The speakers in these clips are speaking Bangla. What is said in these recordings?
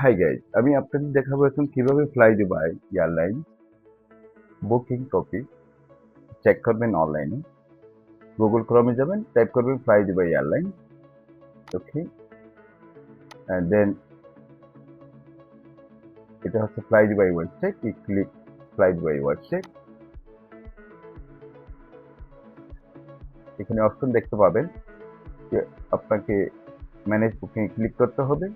হাই গাইজ, আমি আপনাদের দেখাবো এখন কিভাবে fly Dubai airline booking copy check করবেন অনলাইনে। গুগল ক্রমে যাবেন, টাইপ করবেন fly Dubai airline, okay. Then এটা হচ্ছে fly Dubai website. You click fly Dubai website. এখানে অপশন দেখতে পাবেন যে আপনাকে ম্যানেজ বুকিং ক্লিক করতে হবে।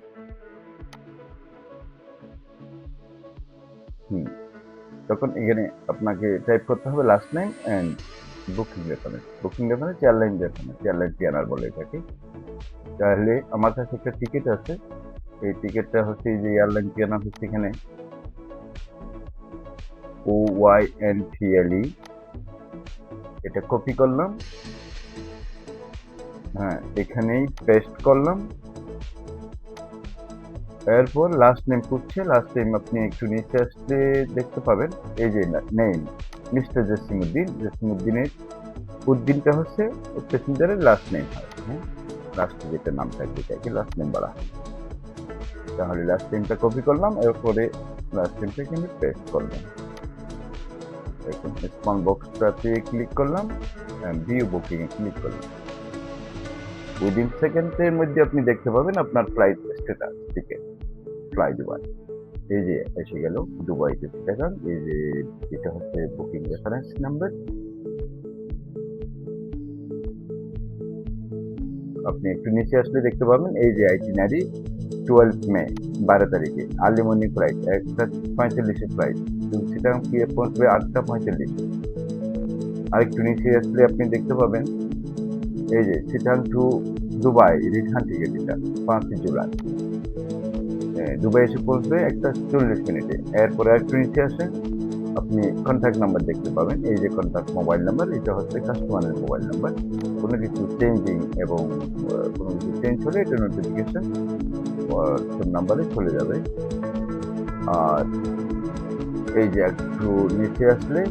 তখন এখানে আপনাকে টাইপ করতে হবে last name and booking reference. Booking reference airline PNR বলে এটাকে। তাহলে আমার কাছে একটা টিকিট আছে, এই টিকিটটা হচ্ছে এই যে এয়ারলাইন পিয়ানার হচ্ছে এখানে OYNTLE, এটা কপি করলাম, হ্যাঁ এখানেই পেস্ট করলাম। এরপর লাস্ট নেম খুঁজছে, লাস্ট নেম আপনি একটু নিচে আসলে দেখতে পাবেন এই যে নেম মিস্টার জসিমউদ্দিনের উদ্দিনটা হচ্ছে প্যাসেঞ্জারের লাস্ট নেম হয়, হ্যাঁ লাস্টে যেটা নাম থাকবে এটাকে লাস্ট নেম বলা হয়। তাহলে লাস্ট নেমটা কপি করলাম, এরপরে লাস্ট নেমটা কিন্তু পেস্ট করলাম। এখন স্মল বক্সটাতে ক্লিক করলাম, ভিউ বুকিং এ ক্লিক করলাম। উইদিন সেকেন্ডের মধ্যে আপনি দেখতে পাবেন আপনার flight status ticket fly Dubai. এই যে এসে গেল দুবাইতে দেখান, এই যে এটা হচ্ছে বুকিং রেফারেন্স নাম্বার। আপনি একটু নিচে আসলে দেখতে পাবেন এই যে আইটিনারি 12 মে 12 তারিখে আর্লি মর্নিং ফ্লাইট 1:45 ফ্লাইট সেটা গিয়ে পৌঁছবে 8:45। আরেকটু নিচে আসলে আপনি দেখতে পাবেন এই যে Chittagong to Dubai return ticket, এটা 5 জুলাই দুবাই এসে পৌঁছবে 1:40 মিনিটে। এরপরে আরেকটু নিচে আসেন, আপনি কন্ট্যাক্ট নাম্বার দেখতে পাবেন, এই যে কন্ট্যাক্ট মোবাইল নাম্বার, এটা হচ্ছে কাস্টমারের মোবাইল নাম্বার। কোনো কিছু চেঞ্জিং এবং কোনো কিছু চেঞ্জ হলে এটা নোটিফিকেশন ফোন নাম্বারে চলে যাবে। আর এই যে একটু নিচে আসলে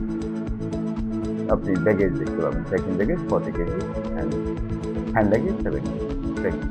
আপনি ব্যাগেজ দেখতে পাবেন, check in baggage 40 KG hand luggage 7 KG.